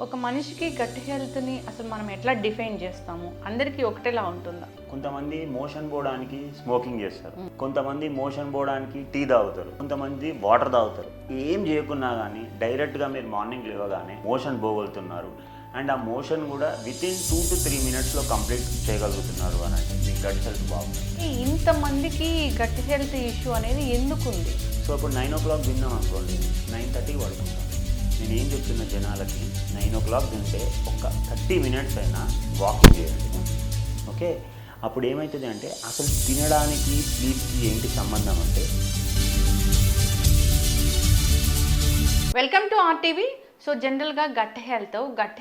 ఒక మనిషికి గట్ హెల్త్ని అసలు మనం ఎట్లా డిఫైన్ చేస్తాము? అందరికీ ఒకటేలా ఉంటుందా? కొంతమంది మోషన్ పోవడానికి స్మోకింగ్ చేస్తారు, కొంతమంది మోషన్ పోవడానికి టీ తాగుతారు, కొంతమంది వాటర్ తాగుతారు. ఏం చేయకున్నా కానీ డైరెక్ట్గా మీరు మార్నింగ్ లేవగానే మోషన్ పోగలుగుతున్నారు అండ్ ఆ మోషన్ కూడా వితిన్ 2 to 3 మినిట్స్లో కంప్లీట్ చేయగలుగుతున్నారు అని అంటే మీ గట్ హెల్త్ బాగుంది. ఇంతమందికి గట్ హెల్త్ ఇష్యూ అనేది ఎందుకు ఉంది? సో ఇప్పుడు 9 o'clock తిన్నాం అనుకోండి, 9:30 పడుకుంటాం. నేను ఏం చెప్తున్న జనాలకి 9 o'clock తింటే ఒక 30 minutes అయినా వాకింగ్ చేయండి. ఓకే, అప్పుడు ఏమవుతుంది అంటే అసలు తినడానికి స్లీప్కి ఏంటి సంబంధం అంటే. Welcome to RTV. సో జనరల్గా గట్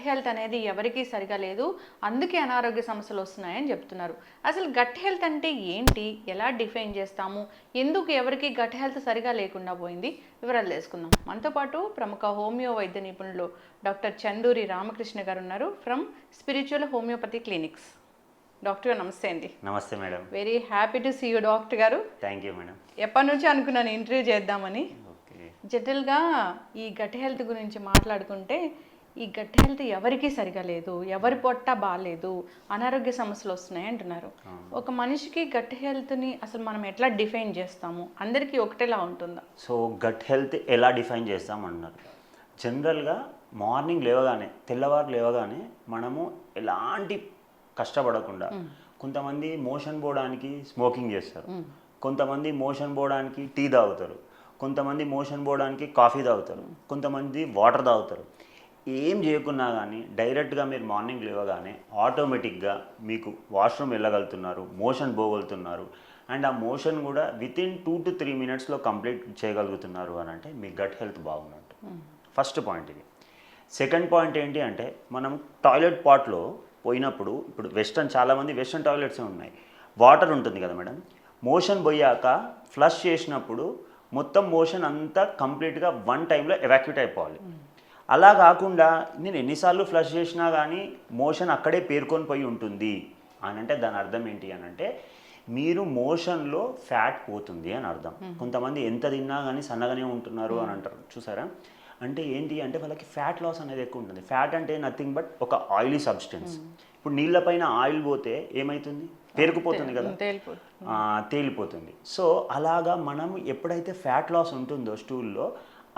హెల్త్ అనేది ఎవరికీ సరిగా లేదు, అందుకే అనారోగ్య సమస్యలు వస్తున్నాయని చెప్తున్నారు. అసలు గట్ హెల్త్ అంటే ఏంటి, ఎలా డిఫైన్ చేస్తాము, ఎందుకు ఎవరికి గట్ హెల్త్ సరిగా లేకుండా పోయింది, వివరాలు తెలుసుకుందాం. మనతో పాటు ప్రముఖ హోమియో వైద్య నిపుణులు డాక్టర్ చందూరి రామకృష్ణ గారు ఉన్నారు, from spiritual homeopathy clinics. Doctor గారు నమస్తే అండి. నమస్తే madam. Very happy to see you doctor గారు. Thank you madam. ఎప్పటి నుంచి అనుకున్నాను ఇంటర్వ్యూ చేద్దామని. జనరల్గా ఈ గట్ హెల్త్ గురించి మాట్లాడుకుంటే ఈ గట్ హెల్త్ ఎవరికీ సరిగా లేదు, ఎవరి పొట్ట బాగాలేదు, అనారోగ్య సమస్యలు వస్తున్నాయి అంటున్నారు. ఒక మనిషికి గట్ హెల్త్ని అసలు మనం ఎట్లా డిఫైన్ చేస్తాము? అందరికీ ఒకటేలా ఉంటుందా? సో గట్ హెల్త్ ఎలా డిఫైన్ చేస్తాం అన్నారు. జనరల్గా మార్నింగ్ లేవగానే, తెల్లవారు లేవగానే మనము ఎలాంటి కష్టపడకుండా, కొంతమంది మోషన్ పోవడానికి స్మోకింగ్ చేస్తారు, కొంతమంది మోషన్ పోవడానికి టీ తాగుతారు, కొంతమంది మోషన్ పోవడానికి కాఫీ తాగుతారు, కొంతమంది వాటర్ తాగుతారు. ఏం చేయకున్నా కానీ డైరెక్ట్గా మీరు మార్నింగ్ లేవగానే ఆటోమేటిక్గా మీకు వాష్రూమ్ వెళ్ళగలుగుతున్నారు, మోషన్ పోగలుగుతున్నారు అండ్ ఆ మోషన్ కూడా వితిన్ 2 to 3 మినిట్స్లో కంప్లీట్ చేయగలుగుతున్నారు అని అంటే మీ గట్ హెల్త్ బాగున్నట్టు. ఫస్ట్ పాయింట్ ఇది. సెకండ్ పాయింట్ ఏంటి అంటే మనం టాయిలెట్ పాట్లో పోయినప్పుడు, ఇప్పుడు చాలామంది వెస్టర్న్ టాయిలెట్సే ఉన్నాయి, వాటర్ ఉంటుంది కదా మేడం. మోషన్ పోయాక ఫ్లష్ చేసినప్పుడు మొత్తం మోషన్ అంతా కంప్లీట్గా వన్ టైంలో ఎవాక్యుయేట్ అయిపోవాలి. అలా కాకుండా నేను ఎన్నిసార్లు ఫ్లష్ చేసినా కానీ మోషన్ అక్కడే పేర్కొని పోయి ఉంటుంది అని అంటే దాని అర్థం ఏంటి అని అంటే మీరు మోషన్లో ఫ్యాట్ పోతుంది అని అర్థం. కొంతమంది ఎంత తిన్నా కానీ సన్నగానే ఉంటున్నారు అని అంటారు, చూసారా? అంటే ఏంటి అంటే వాళ్ళకి ఫ్యాట్ లాస్ అనేది ఎక్కువ ఉంటుంది. ఫ్యాట్ అంటే నథింగ్ బట్ ఒక ఆయిలీ సబ్స్టెన్స్. ఇప్పుడు నీళ్ళపైన ఆయిల్ పోతే ఏమవుతుంది? పేరుకుపోతుంది కదా, తేలిపోతుంది. సో అలాగా మనం ఎప్పుడైతే ఫ్యాట్ లాస్ ఉంటుందో స్టూల్లో,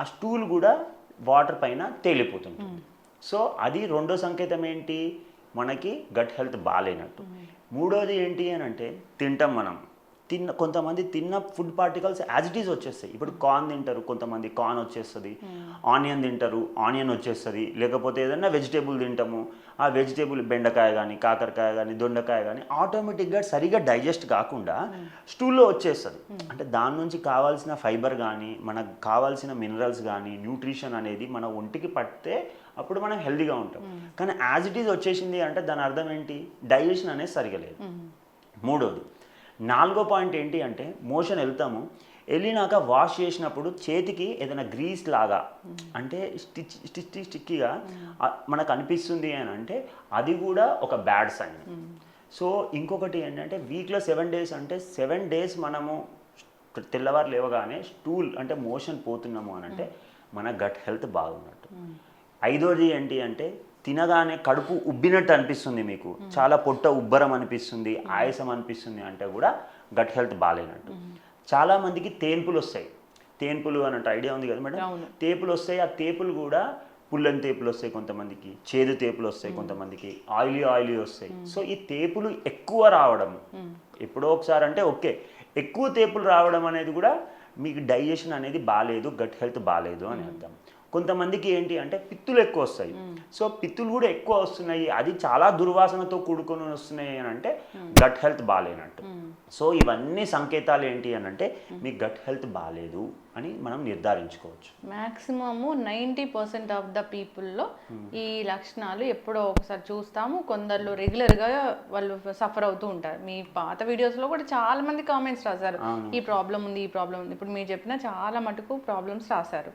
ఆ స్టూల్ కూడా వాటర్ పైన తేలిపోతుంటుంది. సో అది రెండో సంకేతం ఏంటి, మనకి గట్ హెల్త్ బాగాలేనట్టు. మూడోది ఏంటి అని అంటే తింటాం మనం, కొంతమంది తిన్న food particles as it is వచ్చేస్తాయి. ఇప్పుడు కార్న్ తింటారు, కొంతమంది కార్న్ వచ్చేస్తుంది, ఆనియన్ తింటారు, ఆనియన్ వచ్చేస్తుంది, లేకపోతే ఏదైనా వెజిటేబుల్ తింటాము, ఆ వెజిటేబుల్ బెండకాయ కానీ, కాకరకాయ కానీ, దొండకాయ కానీ ఆటోమేటిక్గా సరిగా డైజెస్ట్ కాకుండా స్టూల్లో వచ్చేస్తుంది. అంటే దాని నుంచి కావాల్సిన ఫైబర్ కానీ, మనకు కావాల్సిన మినరల్స్ కానీ, న్యూట్రిషన్ అనేది మన ఒంటికి పడితే అప్పుడు మనం హెల్తీగా ఉంటాం. కానీ యాజ్ ఇట్ ఈజ్ వచ్చేసింది అంటే దాని అర్థం ఏంటి, డైజెషన్ అనేది సరిగా లేదు. మూడోది. నాలుగో పాయింట్ ఏంటి అంటే మోషన్ వెళ్ళినాక వాష్ చేసినప్పుడు చేతికి ఏదైనా గ్రీస్ లాగా అంటే స్టిక్కీగా మనకు అనిపిస్తుంది అని అంటే అది కూడా ఒక బ్యాడ్ సైన్. సో ఇంకొకటి ఏంటంటే వీక్లో 7 days అంటే 7 days మనము తెల్లవారు లేవగానే స్టూల్ అంటే మోషన్ పోతున్నాము అని అంటే మన గట్ హెల్త్ బాగున్నట్టు. ఐదోది ఏంటి అంటే తినగానే కడుపు ఉబ్బినట్టు అనిపిస్తుంది, మీకు చాలా పొట్ట ఉబ్బరం అనిపిస్తుంది, ఆయాసం అనిపిస్తుంది అంటే కూడా గట్ హెల్త్ బాగాలేనట్టు. చాలామందికి తేన్పులు వస్తాయి. తేన్పులు అన్నట్టు ఐడియా ఉంది కదా మేడం? తేపులు వస్తాయి. ఆ తేపులు కూడా పుల్లని తేపులు వస్తాయి, కొంతమందికి చేదు తేపులు వస్తాయి, కొంతమందికి ఆయిలీ వస్తాయి. సో ఈ తేపులు ఎక్కువ రావడం ఎప్పుడో ఒకసారి అంటే ఓకే, ఎక్కువ తేపులు రావడం అనేది కూడా మీకు డైజెషన్ అనేది బాగాలేదు, గట్ హెల్త్ బాగాలేదు అని అర్థం. కొంతమందికి ఏంటి అంటే పిత్తులు ఎక్కువ వస్తాయి. సో పిత్తులు కూడా ఎక్కువ వస్తున్నాయి, అది చాలా దుర్వాసనతో కూడుకొని వస్తున్నాయి అని అంటే గట్ హెల్త్ బాగాలేనట్టు. సో ఇవన్నీ సంకేతాలు ఏంటి అని అంటే మీ గట్ హెల్త్ బాగాలేదు అని మనం నిర్ధారించుకోవచ్చు. మ్యాక్సిమము 90% ఆఫ్ ద పీపుల్లో ఈ లక్షణాలు ఎప్పుడో ఒకసారి చూస్తాము. కొందరు రెగ్యులర్గా వాళ్ళు సఫర్ అవుతూ ఉంటారు. మీ పాత వీడియోస్లో కూడా చాలా మంది కామెంట్స్ రాశారు, ఈ ప్రాబ్లం ఉంది, ఈ ప్రాబ్లం ఉంది. ఇప్పుడు మీరు చెప్పిన చాలా మటుకు ప్రాబ్లమ్స్ రాశారు.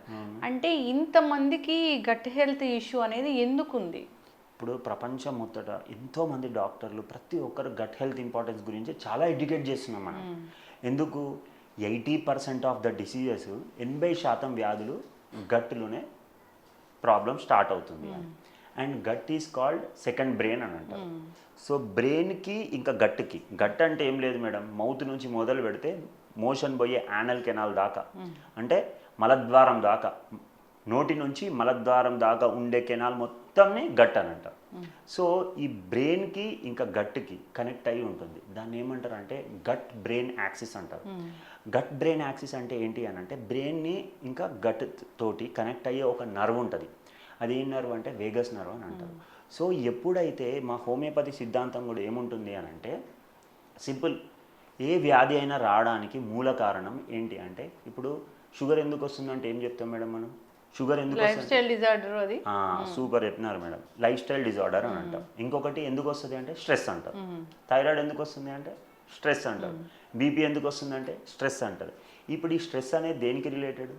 అంటే ఇంతమందికి గట్ హెల్త్ ఇష్యూ అనేది ఎందుకు ఉంది? ఇప్పుడు ప్రపంచం మొత్తట ఎంతోమంది డాక్టర్లు ప్రతి ఒక్కరు గట్ హెల్త్ ఇంపార్టెన్స్ గురించి చాలా ఎడ్యుకేట్ చేస్తున్నాం మనం. ఎందుకు? 80% ఆఫ్ ద డిసీజెస్ 80% వ్యాధులు గట్లోనే ప్రాబ్లం స్టార్ట్ అవుతుంది. And gut is called second brain అని అంటారు. సో బ్రెయిన్కి ఇంకా గట్కి, గట్ అంటే ఏం లేదు మేడం, మౌత్ నుంచి మొదలు పెడితే మోషన్ పోయే యానల్ కెనాల్ దాకా, అంటే మలద్వారం దాకా, నోటి నుంచి మలద్వారం దాకా ఉండే కెనాల్ మొత్తంని గట్ అని అంటారు. సో ఈ బ్రెయిన్కి ఇంకా గట్కి కనెక్ట్ అయ్యి ఉంటుంది. దాన్ని ఏమంటారు అంటే గట్ బ్రెయిన్ యాక్సిస్ అంటారు. గట్ బ్రెయిన్ యాక్సిస్ అంటే ఏంటి అని అంటే బ్రెయిన్ని ఇంకా గట్ తోటి కనెక్ట్ అయ్యే ఒక నర్వ్ ఉంటుంది. అది ఏం నర్వ్ అంటే వేగస్ నర్వ్ అని అంటారు. సో ఎప్పుడైతే మా హోమియోపతి సిద్ధాంతం కూడా ఏముంటుంది అని అంటే సింపుల్, ఏ వ్యాధి అయినా రావడానికి మూల కారణం ఏంటి అంటే, ఇప్పుడు షుగర్ ఎందుకు వస్తుందంటే ఏం చెప్తాం మేడం మనం, షుగర్ ఎందుకు లైఫ్ స్టైల్ డిజార్డర్, అది సూపర్ చెప్పినారు మేడం, లైఫ్ స్టైల్ డిజార్డర్ అని అంటాం. ఇంకొకటి ఎందుకు వస్తుంది అంటే స్ట్రెస్ అంటారు. థైరాయిడ్ ఎందుకు వస్తుంది అంటే స్ట్రెస్ అంటారు. బీపీ ఎందుకు వస్తుంది అంటే స్ట్రెస్ అంటారు. ఇప్పుడు ఈ స్ట్రెస్ అనేది దేనికి రిలేటెడ్,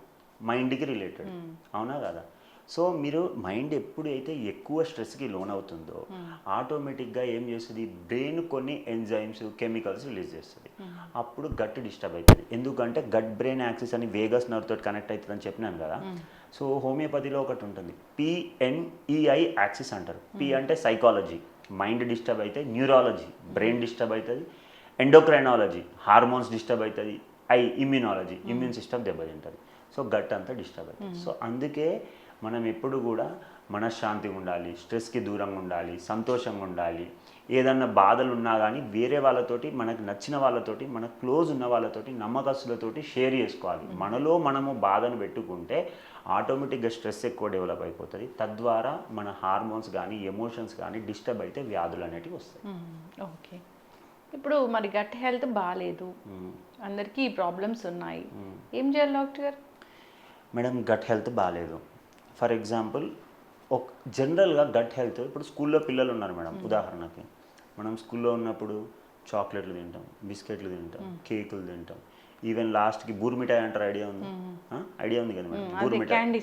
మైండ్కి రిలేటెడ్, అవునా కదా. సో మీరు మైండ్ ఎప్పుడైతే ఎక్కువ స్ట్రెస్కి లోన్ అవుతుందో ఆటోమేటిక్గా ఏం చేస్తుంది, బ్రెయిన్ కొన్ని ఎంజైమ్స్ కెమికల్స్ రిలీజ్ చేస్తుంది. అప్పుడు గట్ డిస్టర్బ్ అవుతుంది. ఎందుకంటే గట్ బ్రెయిన్ యాక్సిస్ అని వేగస్ నర్వ్ తోటి కనెక్ట్ అవుతుంది అని చెప్పినాను కదా. సో హోమియోపతిలో ఒకటి ఉంటుంది, పిఎన్ఈఐ యాక్సిస్ అంటారు. పి అంటే సైకాలజీ, మైండ్ డిస్టర్బ్ అయితే, న్యూరాలజీ బ్రెయిన్ డిస్టర్బ్ అవుతుంది, ఎండోక్రైనాలజీ హార్మోన్స్ డిస్టర్బ్ అవుతుంది, ఇమ్యూనాలజీ ఇమ్యూన్ సిస్టమ్ దెబ్బతింటుంది. సో గట్ అంతా డిస్టర్బ్ అవుతుంది. సో అందుకే మనం ఎప్పుడు కూడా మనశ్శాంతిగా ఉండాలి, స్ట్రెస్కి దూరంగా ఉండాలి, సంతోషంగా ఉండాలి. ఏదన్నా బాధలు ఉన్నా కానీ వేరే వాళ్ళతోటి, మనకు నచ్చిన వాళ్ళతోటి, మన క్లోజ్ ఉన్న వాళ్ళతోటి, నమ్మకస్తులతోటి షేర్ చేసుకోవాలి. మనలో మనము బాధను పెట్టుకుంటే ఆటోమేటిక్గా స్ట్రెస్ ఎక్కువ డెవలప్ అయిపోతుంది. తద్వారా మన హార్మోన్స్ కానీ ఎమోషన్స్ కానీ డిస్టర్బ్ అయితే వ్యాధులు అనేటివి వస్తాయి. ఓకే, ఇప్పుడు మరి గట్ హెల్త్ బాగాలేదు, అందరికీ ఈ ప్రాబ్లమ్స్ ఉన్నాయి, ఏం చేయాలి డాక్టర్ గారు? మేడం గట్ హెల్త్ బాగాలేదు, ఫర్ ఎగ్జాంపుల్ ఒక జనరల్గా గట్ హెల్త్, ఇప్పుడు స్కూల్లో పిల్లలు ఉన్నారు మేడం, ఉదాహరణకి మనం స్కూల్లో ఉన్నప్పుడు చాక్లెట్లు తింటాం, బిస్కెట్లు తింటాం, కేకులు తింటాం, ఈవెన్ లాస్ట్కి బూర్మిఠాయి అంటారు, ఐడియా ఉంది, ఐడియా ఉంది కదా మేడం, బూర్మిఠాయి,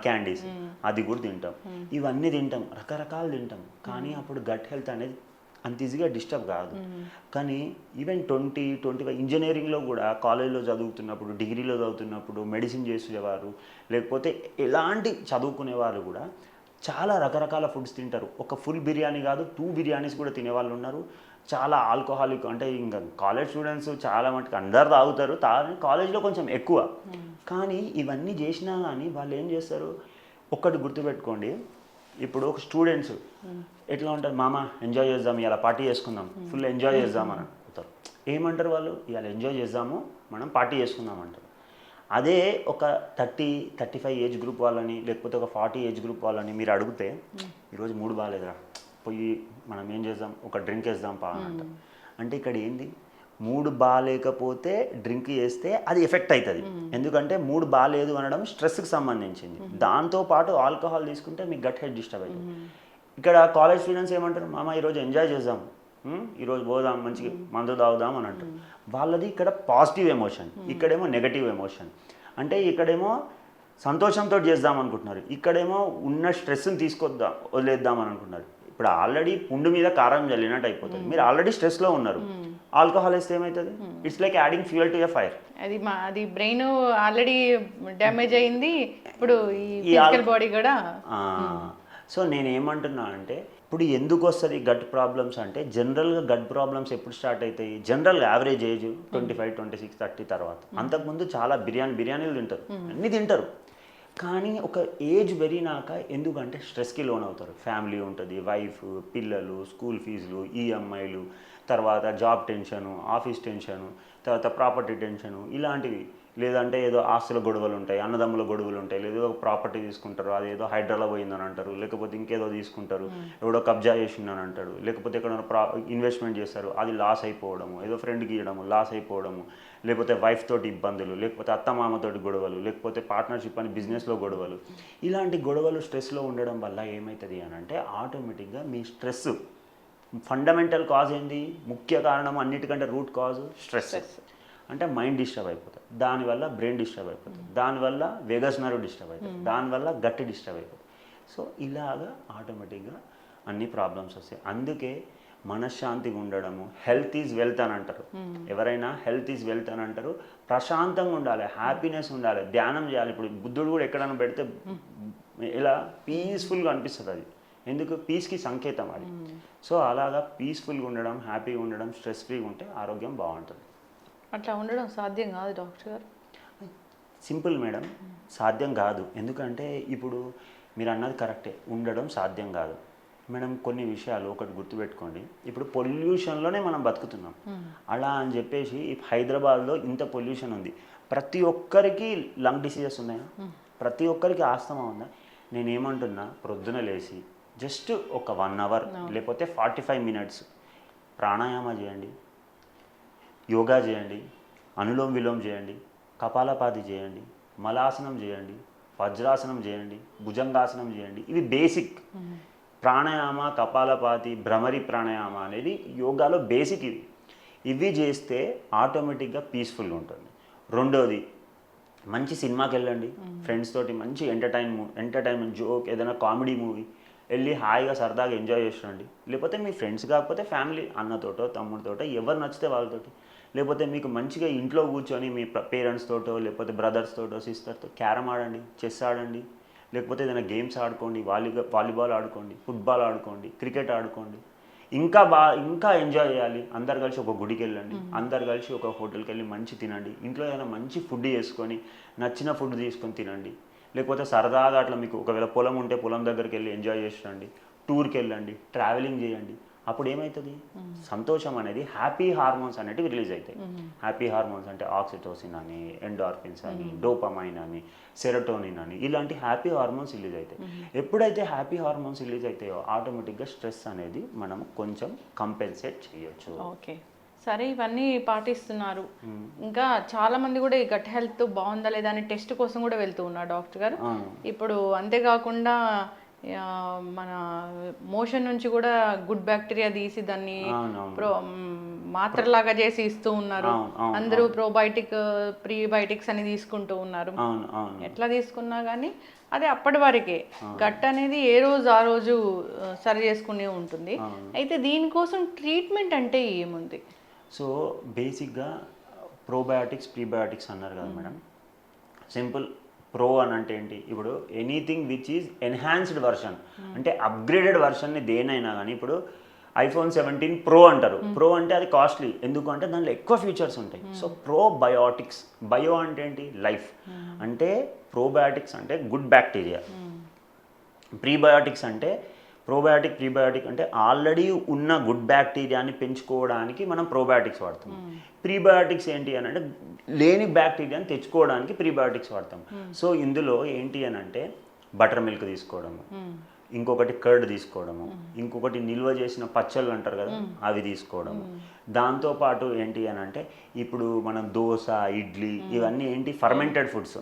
క్యాండీస్, అది కూడా తింటాం. ఇవన్నీ తింటాం, రకరకాలు తింటాం, కానీ అప్పుడు గట్ హెల్త్ అనేది అంత ఈజీగా డిస్టర్బ్ కాదు. కానీ ఈవెన్ 20-25 ఇంజనీరింగ్లో కూడా కాలేజ్లో చదువుతున్నప్పుడు, డిగ్రీలో చదువుతున్నప్పుడు, మెడిసిన్ చేసేవారు, లేకపోతే ఎలాంటి చదువుకునేవారు కూడా చాలా రకరకాల ఫుడ్స్ తింటారు. ఒక ఫుల్ బిర్యానీ కాదు, 2 బిర్యానీస్ కూడా తినేవాళ్ళు ఉన్నారు. చాలా ఆల్కహాలిక్, అంటే ఇంకా కాలేజ్ స్టూడెంట్స్ చాలా మటుకు అందరు తాగుతారు, కాలేజ్లో కొంచెం ఎక్కువ. కానీ ఇవన్నీ చేసినా కానీ వాళ్ళు ఏం చేస్తారు, ఒక్కటి గుర్తుపెట్టుకోండి, ఇప్పుడు ఒక స్టూడెంట్స్ ఎట్లా ఉంటారు, మామ ఎంజాయ్ చేద్దాం, ఇలా పార్టీ చేసుకుందాం, ఫుల్ ఎంజాయ్ చేద్దాం అని అంటారు. ఏమంటారు వాళ్ళు, ఇలా ఎంజాయ్ చేద్దాము, మనం పార్టీ చేసుకుందాం అంటారు. అదే ఒక 30-35 ఏజ్ గ్రూప్ వాళ్ళని, లేకపోతే ఒక 40 ఏజ్ గ్రూప్ వాళ్ళని మీరు అడిగితే, ఈరోజు మూడు బాగాలేదురా, పోయి మనం ఏం చేద్దాం, ఒక డ్రింక్ వేద్దాం పా అని అంటారు. అంటే ఇక్కడ ఏంది, మూడు బాగాలేకపోతే డ్రింక్ చేస్తే అది ఎఫెక్ట్ అవుతుంది. ఎందుకంటే మూడు బాగాలేదు అనడం స్ట్రెస్కి సంబంధించింది. దాంతోపాటు ఆల్కహాల్ తీసుకుంటే మీకు గట్ హెల్త్ డిస్టర్బ్ అవుతుంది. ఇక్కడ కాలేజ్ స్టూడెంట్స్ ఏమంటారు, మామ ఈరోజు ఎంజాయ్ చేద్దాం, ఈరోజు పోదాం, మంచిగా మందు తాగుదాం అని అంటారు. వాళ్ళది ఇక్కడ పాజిటివ్ ఎమోషన్, ఇక్కడేమో నెగటివ్ ఎమోషన్. అంటే ఇక్కడేమో సంతోషంతో చేద్దాం అనుకుంటున్నారు, ఇక్కడేమో ఉన్న స్ట్రెస్ని తీసుకొద్దాం, వదిలేద్దాం అని అనుకుంటున్నారు. ఇప్పుడు ఆల్రెడీ పుండు మీద కారం జల్లినట్టు అయిపోతుంది. మీరు ఆల్రెడీ స్ట్రెస్లో ఉన్నారు, ఆల్కహాల్ వేస్తే ఏమవుతుంది, it's like adding fuel to a fire. అది బ్రెయిన్ ఆల్రెడీ డ్యామేజ్ అయింది, ఇప్పుడు ఈ ఫిజికల్ బాడీ కూడా. సో నేను ఏమంటున్నా అంటే, ఇప్పుడు ఎందుకు వస్తుంది గట్ ప్రాబ్లమ్స్ అంటే, జనరల్గా గట్ ప్రాబ్లమ్స్ ఎప్పుడు స్టార్ట్ అవుతాయి, జనరల్గా యావరేజ్ ఏజ్ 25, 26, 30 తర్వాత. అంతకుముందు చాలా బిర్యానీలు తింటారు, అన్నీ తింటారు. కానీ ఒక ఏజ్ పెరిగినాక ఎందుకంటే స్ట్రెస్కి లోన్ అవుతారు. ఫ్యామిలీ ఉంటుంది, వైఫ్, పిల్లలు, స్కూల్ ఫీజులు, ఈఎంఐలు, తర్వాత జాబ్ టెన్షను, ఆఫీస్ టెన్షను, తర్వాత ప్రాపర్టీ టెన్షను, ఇలాంటివి. లేదంటే ఏదో ఆస్తుల గొడవలు ఉంటాయి, అన్నదమ్ముల గొడవలు ఉంటాయి, లేదా ఒక ప్రాపర్టీ తీసుకుంటారు, అది ఏదో హైడ్రాలో పోయిందని అంటారు, లేకపోతే ఇంకేదో తీసుకుంటారు, ఎవడో కబ్జా చేసిందని అంటాడు, లేకపోతే ఎక్కడైనా ఇన్వెస్ట్మెంట్ చేస్తారు, అది లాస్ అయిపోవడము, ఏదో ఫ్రెండ్కి ఇవ్వడము లాస్ అయిపోవడము, లేకపోతే వైఫ్ తోటి ఇబ్బందులు, లేకపోతే అత్తమామతోటి గొడవలు, లేకపోతే పార్ట్నర్షిప్ అని బిజినెస్లో గొడవలు. ఇలాంటి గొడవలు స్ట్రెస్లో ఉండడం వల్ల ఏమవుతుంది అని అంటే, ఆటోమేటిక్గా మీ స్ట్రెస్ ఫండమెంటల్ కాజ్ ఏంది, ముఖ్య కారణం, అన్నిటికంటే రూట్ కాజ్ స్ట్రెస్. అంటే మైండ్ డిస్టర్బ్ అయిపోతుంది, దానివల్ల బ్రెయిన్ డిస్టర్బ్ అయిపోతుంది, దానివల్ల వేగస్ నర్వ్ డిస్టర్బ్ అవుతుంది, దానివల్ల గట్ డిస్టర్బ్ అయిపోతుంది. సో ఇలాగా ఆటోమేటిక్గా అన్ని ప్రాబ్లమ్స్ వస్తాయి. అందుకే మనశ్శాంతిగా ఉండడము, హెల్త్ ఈజ్ వెల్త్ అని అంటారు. ఎవరైనా హెల్త్ ఈజ్ వెల్త్ అని అంటారు. ప్రశాంతంగా ఉండాలి, హ్యాపీనెస్ ఉండాలి, ధ్యానం చేయాలి. ఇప్పుడు బుద్ధుడు కూడా ఎక్కడైనా పెడితే ఇలా పీస్ఫుల్గా అనిపిస్తుంది అది. ఎందుకు పీస్కి సంకేతం అది. సో అలాగా పీస్ఫుల్గా ఉండడం, హ్యాపీగా ఉండడం, స్ట్రెస్ ఫ్రీగా ఉంటే ఆరోగ్యం బాగుంటుంది. అట్లా ఉండడం సాధ్యం కాదు డాక్టర్ గారు. సింపుల్ మేడం, సాధ్యం కాదు. ఎందుకంటే ఇప్పుడు మీరు అన్నది కరెక్టే, ఉండడం సాధ్యం కాదు మేడం. కొన్ని విషయాలు ఒకటి గుర్తుపెట్టుకోండి, ఇప్పుడు పొల్యూషన్లోనే మనం బతుకుతున్నాం. అలా అని చెప్పేసి హైదరాబాద్లో ఇంత పొల్యూషన్ ఉంది, ప్రతి ఒక్కరికి లంగ్ డిసీజెస్ ఉన్నాయా? ప్రతి ఒక్కరికి ఆస్తమా ఉందా? నేనేమంటున్నా, ప్రొద్దున లేచి జస్ట్ ఒక 1 అవర్ లేకపోతే 45 మినిట్స్ ప్రాణాయామ చేయండి, యోగా చేయండి, అనులోమ్ విలోమ్ చేయండి, కపాలపాతి చేయండి, మలాసనం చేయండి, వజ్రాసనం చేయండి, భుజంగాసనం చేయండి. ఇవి బేసిక్ ప్రాణాయామ, కపాలపాతి, భ్రమరి ప్రాణాయామ అనేది యోగాలో బేసిక్. ఇవి చేస్తే ఆటోమేటిక్గా పీస్ఫుల్గా ఉంటుంది. రెండోది, మంచి సినిమాకి వెళ్ళండి, ఫ్రెండ్స్ తోటి మంచి ఎంటర్టైన్మెంట్ జోక్, ఏదైనా కామెడీ మూవీ వెళ్ళి హాయిగా సరదాగా ఎంజాయ్ చేసిరండి. లేకపోతే మీ ఫ్రెండ్స్ కాకపోతే ఫ్యామిలీ, అన్నతోటో తమ్ముడితోటో ఎవరు నచ్చితే వాళ్ళతోటి, లేకపోతే మీకు మంచిగా ఇంట్లో కూర్చొని మీ పేరెంట్స్ తోటో లేకపోతే బ్రదర్స్ తోటో సిస్టర్తో క్యారమ్ ఆడండి, చెస్ ఆడండి, లేకపోతే ఏదైనా గేమ్స్ ఆడుకోండి, వాలీబాల్ ఆడుకోండి, ఫుట్బాల్ ఆడుకోండి, క్రికెట్ ఆడుకోండి. ఇంకా ఎంజాయ్ చేయాలి, అందరు కలిసి ఒక గుడికి వెళ్ళండి, అందరు కలిసి ఒక హోటల్కి వెళ్ళి మంచి తినండి, ఇంట్లో ఏదైనా మంచి ఫుడ్ చేసుకొని నచ్చిన ఫుడ్ తీసుకొని తినండి. లేకపోతే సరదాగా అట్లా మీకు ఒకవేళ పొలం ఉంటే పొలం దగ్గరికి వెళ్ళి ఎంజాయ్ చేసి రండి, టూర్కి వెళ్ళండి, ట్రావెలింగ్ చేయండి. అప్పుడు ఏమవుతుంది, సంతోషం అనేది, హ్యాపీ హార్మోన్స్ అనేటివి రిలీజ్ అవుతాయి. హ్యాపీ హార్మోన్స్ అంటే ఆక్సిటోసిన్ అని, ఎండార్ఫిన్స్ అని, డోపమైన్ అని, సెరోటోనిన్ అని, ఇలాంటి హ్యాపీ హార్మోన్స్ రిలీజ్ అవుతాయి. ఎప్పుడైతే హ్యాపీ హార్మోన్స్ రిలీజ్ అవుతాయో ఆటోమేటిక్గా స్ట్రెస్ అనేది మనం కొంచెం కంపెన్సేట్ చేయొచ్చు. ఓకే, సరే, ఇవన్నీ పాటిస్తున్నారు. ఇంకా చాలా మంది కూడా ఈ గట్ హెల్త్ బాగుందా లేదా అని టెస్ట్ కోసం కూడా వెళ్తూ ఉన్నారు డాక్టర్ గారు. ఇప్పుడు అంతేకాకుండా మన మోషన్ నుంచి కూడా గుడ్ బ్యాక్టీరియా తీసి దాన్ని మాత్రలాగా చేసి ఇస్తూ ఉన్నారు. అందరూ ప్రోబయోటిక్, ప్రీబయోటిక్స్ అని తీసుకుంటూ ఉన్నారు. ఎట్లా తీసుకున్నా కానీ అది అప్పటి వరకే, గట్ అనేది ఏ రోజు ఆ రోజు సరి చేసుకునే ఉంటుంది. అయితే దీనికోసం ట్రీట్మెంట్ అంటే ఏముంది? సో బేసిక్గా ప్రోబయాటిక్స్, ప్రీబయాటిక్స్ అన్నారు కదా మేడం. సింపుల్, ప్రో అని అంటే ఏంటి, ఇప్పుడు anything which is enhanced version, అంటే అప్గ్రేడెడ్ వర్షన్ని దేనైనా కానీ, ఇప్పుడు iPhone 17 ప్రో అంటారు. ప్రో అంటే అది కాస్ట్లీ, ఎందుకు అంటే దాంట్లో ఎక్కువ ఫీచర్స్ ఉంటాయి. సో ప్రోబయోటిక్స్, బయో అంటే ఏంటి, లైఫ్, అంటే ప్రోబయాటిక్స్ అంటే గుడ్ బ్యాక్టీరియా, ప్రీబయాటిక్స్ అంటే ప్రోబయాటిక్, ప్రీబయాటిక్ అంటే ఆల్రెడీ ఉన్న గుడ్ బ్యాక్టీరియాని పెంచుకోవడానికి మనం ప్రోబయాటిక్స్ వాడతాం. ప్రీబయాటిక్స్ ఏంటి అని అంటే లేని బ్యాక్టీరియాని తెచ్చుకోవడానికి ప్రీబయాటిక్స్ వాడతాం. సో ఇందులో ఏంటి అని అంటే బటర్ మిల్క్ తీసుకోవడము, ఇంకొకటి కర్డ్ తీసుకోవడము, ఇంకొకటి నిల్వ చేసిన పచ్చళ్ళు అంటారు కదా అవి తీసుకోవడము. దాంతోపాటు ఏంటి అని అంటే ఇప్పుడు మనం దోశ, ఇడ్లీ ఇవన్నీ ఏంటి, ఫర్మెంటెడ్ ఫుడ్స్,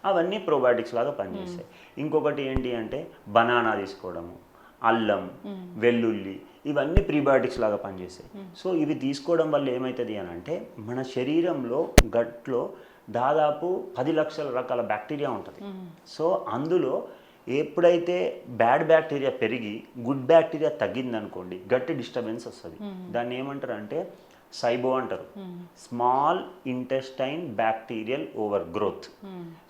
అవన్నీ ప్రోబయాటిక్స్ లాగా పనిచేస్తాయి. ఇంకొకటి ఏంటి అంటే బనానా తీసుకోవడము, అల్లం, వెల్లుల్లి, ఇవన్నీ ప్రీబయాటిక్స్ లాగా పనిచేస్తాయి. సో ఇవి తీసుకోవడం వల్ల ఏమవుతుంది అని అంటే మన శరీరంలో గట్లో దాదాపు 10 లక్షల రకాల బ్యాక్టీరియా ఉంటుంది. సో అందులో ఎప్పుడైతే బ్యాడ్ బ్యాక్టీరియా పెరిగి గుడ్ బ్యాక్టీరియా తగ్గిందనుకోండి, గట్ డిస్టర్బెన్స్ వస్తుంది. దాన్ని ఏమంటారు అంటే సైబో అంటారు, small intestine bacterial over growth.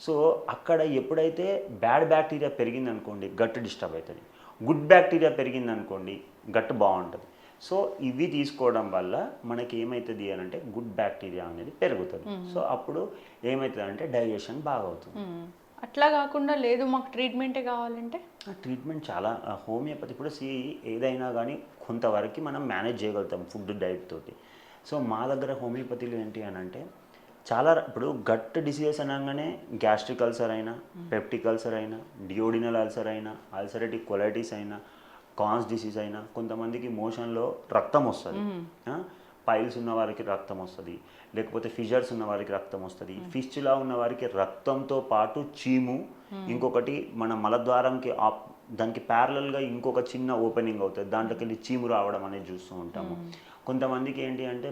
So అక్కడ ఎప్పుడైతే బ్యాడ్ బ్యాక్టీరియా పెరిగింది అనుకోండి గట్ డిస్టర్బ్ అవుతుంది, గుడ్ బ్యాక్టీరియా పెరిగింది అనుకోండి గట్ బాగుంటుంది. సో ఇవి తీసుకోవడం వల్ల మనకి ఏమవుతుంది అని అంటే గుడ్ బ్యాక్టీరియా అనేది పెరుగుతుంది. సో అప్పుడు ఏమవుతుంది అంటే డైజెషన్ బాగా అవుతుంది. అట్లా కాకుండా లేదు మాకు ట్రీట్మెంటే కావాలంటే, ట్రీట్మెంట్ చాలా హోమియోపతి ఇప్పుడు ఏదైనా కానీ కొంతవరకు మనం మేనేజ్ చేయగలుగుతాం ఫుడ్ డైట్ తోటి. సో మా దగ్గర హోమియోపతిలో ఏంటి అని అంటే చాలా, ఇప్పుడు గట్ డిసీజెస్ అనగానే గ్యాస్ట్రిక్ అల్సర్ అయినా, పెప్టిక్ అల్సర్ అయినా, డియోడినల్ అల్సర్ అయినా, అల్సరేటిక్ కొలైటిస్ అయినా, కాన్స్ డిసీజ్ అయినా, కొంతమందికి మోషన్లో రక్తం వస్తుంది, పైల్స్ ఉన్న వారికి రక్తం వస్తుంది, లేకపోతే ఫిషర్స్ ఉన్న వారికి రక్తం వస్తుంది, ఫిస్చులా ఉన్న వారికి రక్తంతో పాటు చీము, ఇంకొకటి మన మలద్వారంకి దానికి ప్యారలల్గా ఇంకొక చిన్న ఓపెనింగ్ అవుతుంది, దాంట్లోకి వెళ్ళి చీము రావడం అనేది చూస్తూ ఉంటాము. కొంతమందికి ఏంటి అంటే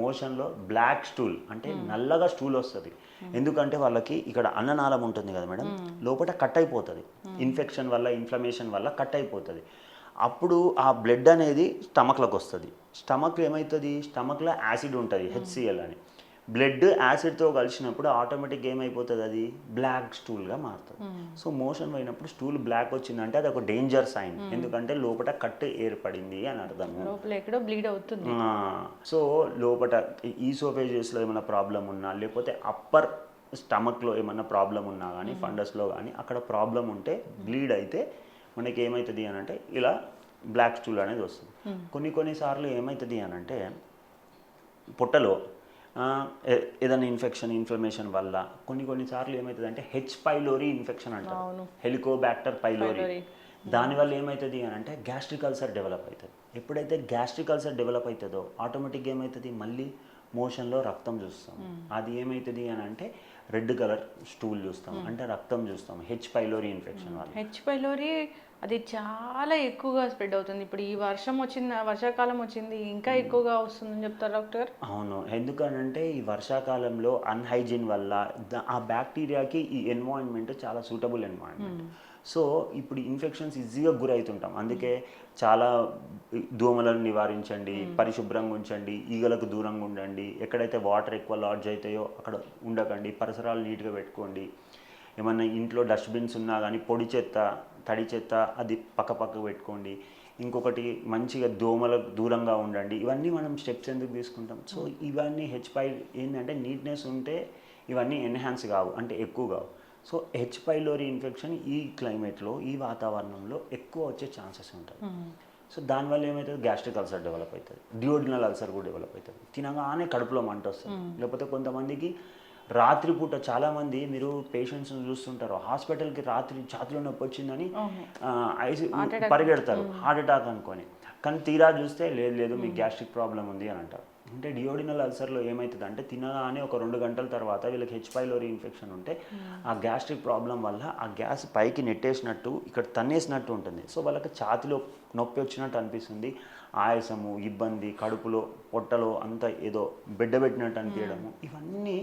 మోషన్లో బ్లాక్ స్టూల్ అంటే నల్లగా స్టూల్ వస్తుంది. ఎందుకంటే వాళ్ళకి ఇక్కడ అన్ననాళం ఉంటుంది కదా మేడం, లోపల కట్ అయిపోతుంది, ఇన్ఫెక్షన్ వల్ల, ఇన్ఫ్లమేషన్ వల్ల కట్ అయిపోతుంది. అప్పుడు ఆ బ్లడ్ అనేది స్టమక్లోకి వస్తుంది. స్టమక్లో ఏమవుతుంది, స్టమక్లో యాసిడ్ ఉంటుంది HCl అని, బ్లడ్ యాసిడ్తో కలిసినప్పుడు ఆటోమేటిక్గా ఏమైపోతుంది, అది బ్లాక్ స్టూల్గా మారుతుంది. సో మోషన్ పోయినప్పుడు స్టూల్ బ్లాక్ వచ్చిందంటే అది ఒక డేంజర్ సైన్, ఎందుకంటే లోపల కట్ ఏర్పడింది అని అర్థము. లోపల ఎక్కడో బ్లీడ్ అవుతుంది. సో లోపల ఈసోఫేజియస్లో ఏమైనా ప్రాబ్లం ఉన్నా, లేకపోతే అప్పర్ స్టమక్లో ఏమన్నా ప్రాబ్లం ఉన్నా కానీ, ఫండస్లో కానీ అక్కడ ప్రాబ్లం ఉంటే బ్లీడ్ అయితే మనకి ఏమవుతుంది అని అంటే ఇలా బ్లాక్ స్టూల్ అనేది వస్తుంది. కొన్నిసార్లు ఏమవుతుంది అని అంటే పొట్టలో ఏదైనా ఇన్ఫ్లమేషన్ వల్ల కొన్నిసార్లు ఏమవుతుంది అంటే హెచ్ పైలోరీ ఇన్ఫెక్షన్ అంటారు, హెలికోబాక్టర్ పైలోరీ. దానివల్ల ఏమవుతుంది అని అంటే గ్యాస్ట్రిక్ అల్సర్ డెవలప్ అవుతుంది. ఎప్పుడైతే గ్యాస్ట్రిక్ అల్సర్ డెవలప్ అవుతుందో ఆటోమేటిక్గా ఏమవుతుంది, మళ్ళీ మోషన్లో రక్తం చూస్తాం. అది ఏమవుతుంది అని అంటే రెడ్ కలర్ స్టూల్ చూస్తాం, అంటే రక్తం చూస్తాం. హెచ్ పైలోరీ ఇన్ఫెక్షన్ వల్ల. హెచ్ పైలోరీ అది చాలా ఎక్కువగా స్ప్రెడ్ అవుతుంది. ఇప్పుడు ఈ వర్షాకాలం వచ్చింది, ఇంకా ఎక్కువగా వస్తుందని చెప్తారు డాక్టర్. అవును, ఎందుకనంటే ఈ వర్షాకాలంలో అన్హైజీన్ వల్ల ఆ బ్యాక్టీరియాకి ఈ ఎన్వైరన్మెంట్ చాలా సూటబుల్ ఎన్వైరన్మెంట్. సో ఇప్పుడు ఇన్ఫెక్షన్స్ ఈజీగా గురవుతుంటాం. అందుకే చాలా దోమలను నివారించండి, పరిశుభ్రంగా ఉంచండి, ఈగలకు దూరంగా ఉండండి, ఎక్కడైతే వాటర్ ఎక్కువ లాడ్జ్ అవుతాయో అక్కడ ఉండకండి, పరిసరాలు నీట్గా పెట్టుకోండి. ఏమన్నా ఇంట్లో డస్ట్బిన్స్ ఉన్నా కానీ పొడి చెత్త, తడి చెత్త అది పక్కకు పెట్టుకోండి. ఇంకొకటి మంచిగా దోమలకు దూరంగా ఉండండి. ఇవన్నీ మనం స్టెప్స్ ఎందుకు తీసుకుంటాం? సో ఇవన్నీ హెచ్ పై ఏంటంటే నీట్నెస్ ఉంటే ఇవన్నీ ఎన్హాన్స్ కావు, అంటే ఎక్కువ కావు. సో హెచ్ పైలోరీ ఇన్ఫెక్షన్ ఈ క్లైమేట్లో, ఈ వాతావరణంలో ఎక్కువ వచ్చే ఛాన్సెస్ ఉంటాయి. సో దానివల్ల ఏమవుతుంది, గ్యాస్ట్రిక్ అల్సర్ డెవలప్ అవుతుంది, డియోడినల్ అల్సర్ కూడా డెవలప్ అవుతుంది, తినగానే కడుపులో మంట వస్తుంది. లేకపోతే కొంతమందికి రాత్రిపూట, చాలామంది మీరు పేషెంట్స్ని చూస్తుంటారు, హాస్పిటల్కి రాత్రి ఛాతీలో నొప్పి వచ్చిందని పరిగెడతారు హార్ట్ అటాక్ అనుకొని. కానీ తీరా చూస్తే లేదు మీకు గ్యాస్ట్రిక్ ప్రాబ్లం ఉంది అని అంటారు. అంటే డియోడినల్ అల్సర్లో ఏమవుతుంది అంటే తినగానే ఒక 2 గంటల తర్వాత వీళ్ళకి హెచ్ పైలోరీ ఇన్ఫెక్షన్ ఉంటే ఆ గ్యాస్ట్రిక్ ప్రాబ్లం వల్ల ఆ గ్యాస్ పైకి నెట్టేసినట్టు ఇక్కడ తన్నేసినట్టు ఉంటుంది. సో వాళ్ళకి ఛాతిలో నొప్పి వచ్చినట్టు అనిపిస్తుంది, ఆయాసము, ఇబ్బంది, కడుపులో పొట్టలో అంతా ఏదో బిడ్డబెట్టినట్టు అనిపించడము, ఇవన్నీ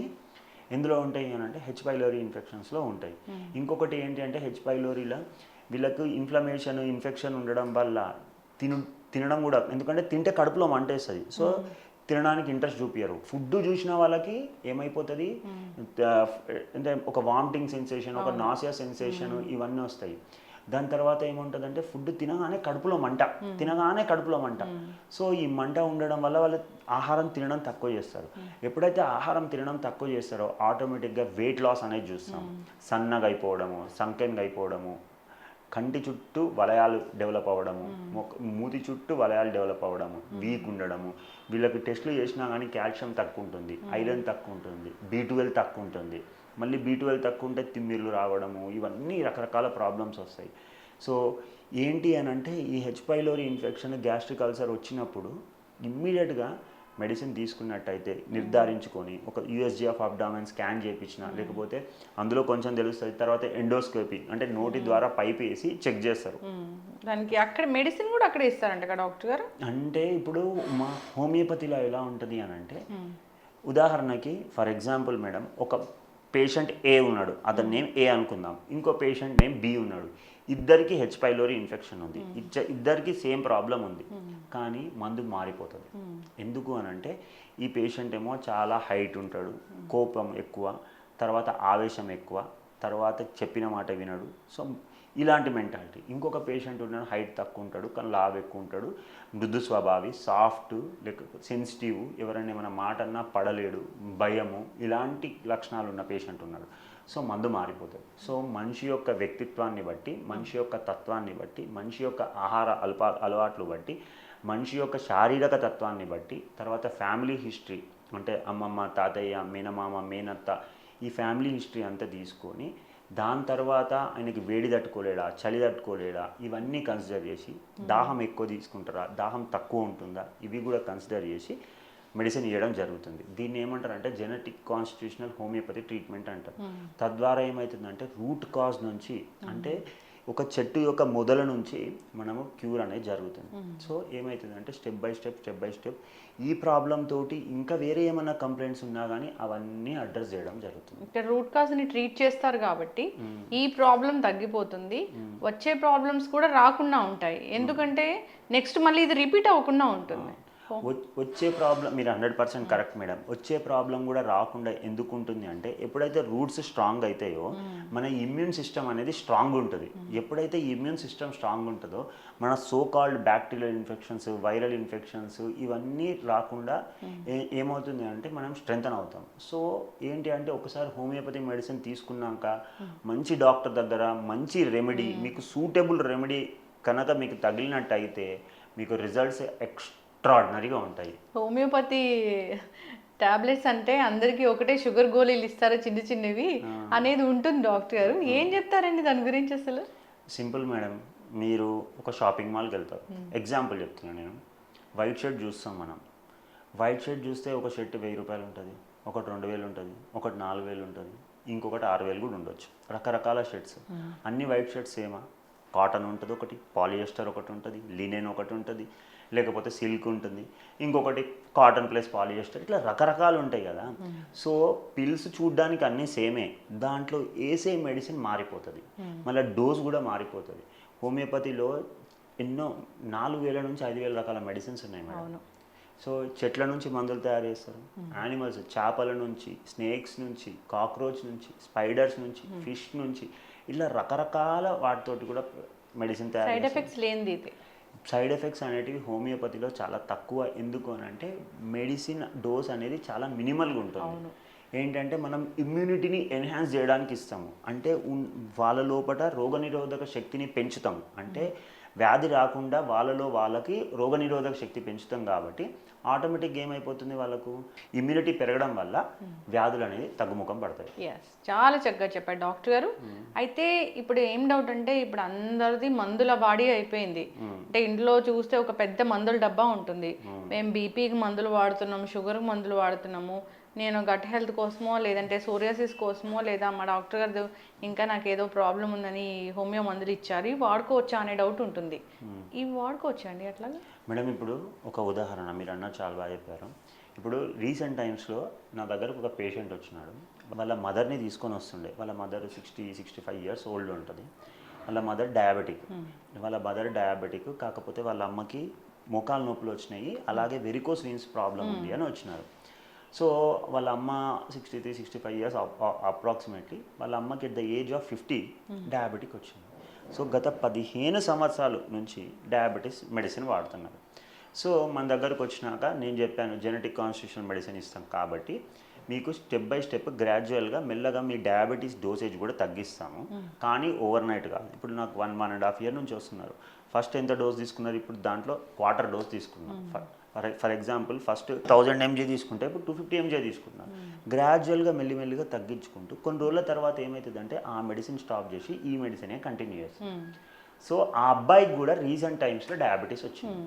ఎందులో ఉంటాయి అని అంటే హెచ్ పైలోరీ ఇన్ఫెక్షన్స్లో ఉంటాయి. ఇంకొకటి ఏంటి అంటే హెచ్ పైలోరీలో వీళ్ళకు ఇన్ఫెక్షన్ ఉండడం వల్ల తినడం కూడా, ఎందుకంటే తింటే కడుపులో మంటేస్తుంది. సో తినడానికి ఇంట్రెస్ట్ చూపించరు. ఫుడ్ చూసిన వాళ్ళకి ఏమైపోతుంది అంటే ఒక వామిటింగ్ సెన్సేషన్, ఒక నాసియా సెన్సేషన్, ఇవన్నీ వస్తాయి. దాని తర్వాత ఏముంటుందంటే ఫుడ్ తినగానే కడుపులో మంట. సో ఈ మంట ఉండడం వల్ల వాళ్ళు ఆహారం తినడం తక్కువ చేస్తారు. ఎప్పుడైతే ఆహారం తినడం తక్కువ చేస్తారో ఆటోమేటిక్గా వెయిట్ లాస్ అనేది చూస్తాం. సన్నగా అయిపోవడము, సంకెన్గా అయిపోవడము, కంటి చుట్టూ వలయాలు డెవలప్ అవ్వడము, మూతి చుట్టూ వలయాలు డెవలప్ అవ్వడము, వీక్ ఉండడము. వీళ్ళకి టెస్టులు చేసినా కానీ కాల్షియం తక్కువ ఉంటుంది, ఐరన్ తక్కువ ఉంటుంది, B12 తక్కువ ఉంటుంది. మళ్ళీ B12 తక్కువ ఉంటే తిమ్మిర్లు రావడము, ఇవన్నీ రకరకాల ప్రాబ్లమ్స్ వస్తాయి. సో ఏంటి అని అంటే ఈ H pylori infection, gastric ulcer వచ్చినప్పుడు ఇమ్మీడియట్గా మెడిసిన్ తీసుకున్నట్టయితే నిర్ధారించుకొని ఒక USG ఆఫ్ అబ్డామెన్ స్కాన్ చేయించిన, లేకపోతే అందులో కొంచెం తెలుస్తుంది, తర్వాత ఎండోస్కోపీ అంటే నోటి ద్వారా పైప్ వేసి చెక్ చేస్తారు. దానికి అక్కడ మెడిసిన్ కూడా అక్కడ ఇస్తారంట డాక్టర్ గారు. అంటే ఇప్పుడు మా హోమియోపతిలో ఎలా ఉంటుంది అని అంటే ఉదాహరణకి ఫర్ ఎగ్జాంపుల్ మేడం, ఒక పేషెంట్ A ఉన్నాడు, అతని నేమ్ A అనుకుందాం, ఇంకో పేషెంట్ నేమ్ B ఉన్నాడు. ఇద్దరికి హెచ్ పైలోరీ ఇన్ఫెక్షన్ ఉంది, ఇద్దరికి సేమ్ ప్రాబ్లం ఉంది, కానీ మందు మారిపోతుంది. ఎందుకు అని అంటే ఈ పేషెంట్ ఏమో చాలా హైట్ ఉంటాడు, కోపం ఎక్కువ, తర్వాత ఆవేశం ఎక్కువ, తర్వాత చెప్పిన మాట వినడు. సో ఇలాంటి మెంటాలిటీ. ఇంకొక పేషెంట్ ఉన్నాడు, హైట్ తక్కువ ఉంటాడు కానీ లావ్ ఎక్కువ ఉంటాడు, మృదు స్వభావి, సాఫ్ట్, లేకపోతే సెన్సిటివ్, ఎవరైనా ఏమైనా మాట అన్నా పడలేడు, భయము, ఇలాంటి లక్షణాలు ఉన్న పేషెంట్ ఉన్నాడు. సో మందు మారిపోతుంది. సో మనిషి యొక్క వ్యక్తిత్వాన్ని బట్టి, మనిషి యొక్క తత్వాన్ని బట్టి, మనిషి యొక్క ఆహార అలవాట్లు బట్టి, మనిషి యొక్క శారీరక తత్వాన్ని బట్టి, తర్వాత ఫ్యామిలీ హిస్టరీ అంటే అమ్మమ్మ, తాతయ్య, మేనమామ, మేనత్త, ఈ ఫ్యామిలీ హిస్టరీ అంతా తీసుకొని దాని తర్వాత ఆయనకి వేడి తట్టుకోలేడా, చలి తట్టుకోలేడా, ఇవన్నీ కన్సిడర్ చేసి, దాహం ఎక్కువ తీసుకుంటారా, దాహం తక్కువ ఉంటుందా, ఇవి కూడా కన్సిడర్ చేసి మెడిసిన్ ఇవ్వడం జరుగుతుంది. దీన్ని ఏమంటారంటే జెనెటిక్ కాన్స్టిట్యూషనల్ హోమియోపతి ట్రీట్మెంట్ అంటారు. తద్వారా ఏమవుతుందంటే రూట్ కాజ్ నుంచి, అంటే ఒక చెట్టు యొక్క మొదల నుంచి మనము క్యూర్ అనేది జరుగుతుంది. సో ఏమవుతుందంటే స్టెప్ బై స్టెప్ ఈ ప్రాబ్లం తోటి ఇంకా వేరే ఏమైనా కంప్లైంట్స్ ఉన్నా కానీ అవన్నీ అడ్రస్ చేయడం జరుగుతుంది. ఇక్కడ రూట్ కాజ్ని ట్రీట్ చేస్తారు కాబట్టి ఈ ప్రాబ్లం తగ్గిపోతుంది, వచ్చే ప్రాబ్లమ్స్ కూడా రాకుండా ఉంటాయి. ఎందుకంటే నెక్స్ట్ మళ్ళీ ఇది రిపీట్ అవ్వకుండా ఉంటుంది. వచ్చే ప్రాబ్లం మీరు 100% కరెక్ట్ మేడం. వచ్చే ప్రాబ్లం కూడా రాకుండా ఎందుకు ఉంటుంది అంటే ఎప్పుడైతే రూట్స్ స్ట్రాంగ్ అవుతాయో మన ఇమ్యూన్ సిస్టమ్ అనేది స్ట్రాంగ్ ఉంటుంది. ఎప్పుడైతే ఇమ్యూన్ సిస్టమ్ స్ట్రాంగ్ ఉంటుందో మన so called bacterial infections, viral infections ఇవన్నీ రాకుండా ఏమవుతుంది అంటే మనం స్ట్రెంగ్తన్ అవుతాం. సో ఏంటి అంటే ఒకసారి హోమియోపతి మెడిసిన్ తీసుకున్నాక మంచి డాక్టర్ దగ్గర మంచి రెమెడీ, మీకు సూటబుల్ రెమెడీ కనుక మీకు తగిలినట్టయితే మీకు రిజల్ట్స్ ఎక్స్ట్రాడినరీగా ఉంటాయి. హోమియోపతి టాబ్లెట్స్ అంటే అందరికీ ఒకటే షుగర్ గోళీలు ఇస్తారు చిన్న చిన్నవి అనేది ఉంటుంది డాక్టర్ గారు. ఏం చెప్తారండి దాని గురించి అసలు? Simple madam. మీరు ఒక షాపింగ్ మాల్కి వెళ్తారు. ఎగ్జాంపుల్ చెప్తున్నాను నేను. వైట్ షర్ట్ చూస్తాం మనం. వైట్ షర్ట్ చూస్తే ఒక షర్ట్ 1000 రూపాయలు ఉంటుంది, ఒకటి 2000 ఉంటుంది, ఒకటి 4000 ఉంటుంది, ఇంకొకటి 6000 కూడా ఉండొచ్చు. రకరకాల షర్ట్స్. అన్ని వైట్ షర్ట్స్ ఏమా? కాటన్ ఉంటుంది ఒకటి, పాలియస్టర్ ఒకటి ఉంటుంది, లినెన్ ఒకటి ఉంటుంది, లేకపోతే సిల్క్ ఉంటుంది, ఇంకొకటి కాటన్ ప్లస్ పాలియస్టర్, ఇట్లా రకరకాలు ఉంటాయి కదా. సో పిల్స్ చూడడానికి అన్నీ సేమే, దాంట్లో వేసే మెడిసిన్ మారిపోతుంది, మళ్ళీ డోస్ కూడా మారిపోతుంది. హోమియోపతిలో ఎన్నో 4000 నుంచి 5000 రకాల మెడిసిన్స్ ఉన్నాయి మేడం. సో చెట్ల నుంచి మందులు తయారు చేస్తారు, యానిమల్స్, చేపల నుంచి, స్నేక్స్ నుంచి, కాక్రోచ్ నుంచి, స్పైడర్స్ నుంచి, ఫిష్ నుంచి, ఇలా రకరకాల వాటితోటి కూడా మెడిసిన్ తయారు. సైడ్ ఎఫెక్ట్స్ లేనిది ఇది. సైడ్ ఎఫెక్ట్స్ అనేటివి హోమియోపతిలో చాలా తక్కువ. ఎందుకు అని అంటే మెడిసిన్ డోస్ అనేది చాలా మినిమల్గా ఉంటుంది. ఏంటంటే మనం ఇమ్యూనిటీని ఎన్హాన్స్ చేయడానికి ఇస్తాము, అంటే వాళ్ళ లోపల రోగనిరోధక శక్తిని పెంచుతాము, అంటే వ్యాధి రాకుండా వాళ్ళకి రోగనిరోధక శక్తి పెంచుతాం కాబట్టి ఆటోమేటిక్గా ఏమైపోతుంది, వాళ్ళకు ఇమ్యూనిటీ పెరగడం వల్ల వ్యాధులు అనేది తగ్గుముఖం పడతాయి. చాలా చక్కగా చెప్పారు డాక్టర్ గారు. అయితే ఇప్పుడు ఏం డౌట్ అంటే ఇప్పుడు అందరిది మందుల బాడీ అయిపోయింది. అంటే ఇంట్లో చూస్తే ఒక పెద్ద మందుల డబ్బా ఉంటుంది. మేము బీపీకి మందులు వాడుతున్నాము, షుగర్కి మందులు వాడుతున్నాము, నేను గట్ హెల్త్ కోసమో లేదంటే సోరియాసిస్ కోసమో లేదా మా డాక్టర్ గారు ఇంకా నాకు ఏదో ప్రాబ్లం ఉందని హోమియో మందులు ఇచ్చారు, ఇవి వాడుకోవచ్చా అనే డౌట్ ఉంటుంది. ఇవి వాడుకోవచ్చా అండి అట్లా? మేడం ఇప్పుడు ఒక ఉదాహరణ మీరు అన్న చాలా బాగా చెప్పారు. ఇప్పుడు రీసెంట్ టైమ్స్లో నా దగ్గరకు ఒక పేషెంట్ వచ్చినాడు. వాళ్ళ మదర్ని తీసుకొని వస్తుండే. వాళ్ళ మదర్ 60-65 ఇయర్స్ ఓల్డ్ ఉంటుంది. వాళ్ళ మదర్ డయాబెటిక్. కాకపోతే వాళ్ళ అమ్మకి మోకాలు నొప్పులు వచ్చినాయి, అలాగే వెరికోస్ వెయిన్స్ ప్రాబ్లం ఉంది అని వచ్చినారు. సో వాళ్ళ అమ్మ 63-65 ఇయర్స్ అప్రాక్సిమేట్లీ. వాళ్ళ అమ్మకి at the age of 50 diabetic వచ్చింది. సో గత 15 సంవత్సరాల నుంచి డయాబెటీస్ మెడిసిన్ వాడుతున్నారు. సో మన దగ్గరకు వచ్చినాక నేను చెప్పాను జెనెటిక్ కాన్స్టిట్యూషనల్ మెడిసిన్ ఇస్తాం కాబట్టి మీకు స్టెప్ బై స్టెప్ గ్రాడ్యువల్గా మెల్లగా మీ డయాబెటీస్ డోసేజ్ కూడా తగ్గిస్తాము, కానీ ఓవర్ నైట్ కాదు. ఇప్పుడు నాకు 1.5 ఇయర్ నుంచి వస్తున్నారు. ఫస్ట్ ఎంత డోస్ తీసుకున్నారు, ఇప్పుడు దాంట్లో క్వార్టర్ డోస్ తీసుకున్నాం. ఫర్ ఎగ్జాంపుల్ ఫస్ట్ 1000 mg తీసుకుంటే ఇప్పుడు 250 mg తీసుకున్నాను. గ్రాడ్యువల్గా మెల్లిమెల్లిగా తగ్గించుకుంటూ కొన్ని రోజుల తర్వాత ఏమవుతుందంటే ఆ మెడిసిన్ స్టాప్ చేసి ఈ మెడిసినే కంటిన్యూ చేస్తాం. సో ఆ అబ్బాయికి కూడా రీసెంట్ టైమ్స్లో డయాబెటీస్ వచ్చింది.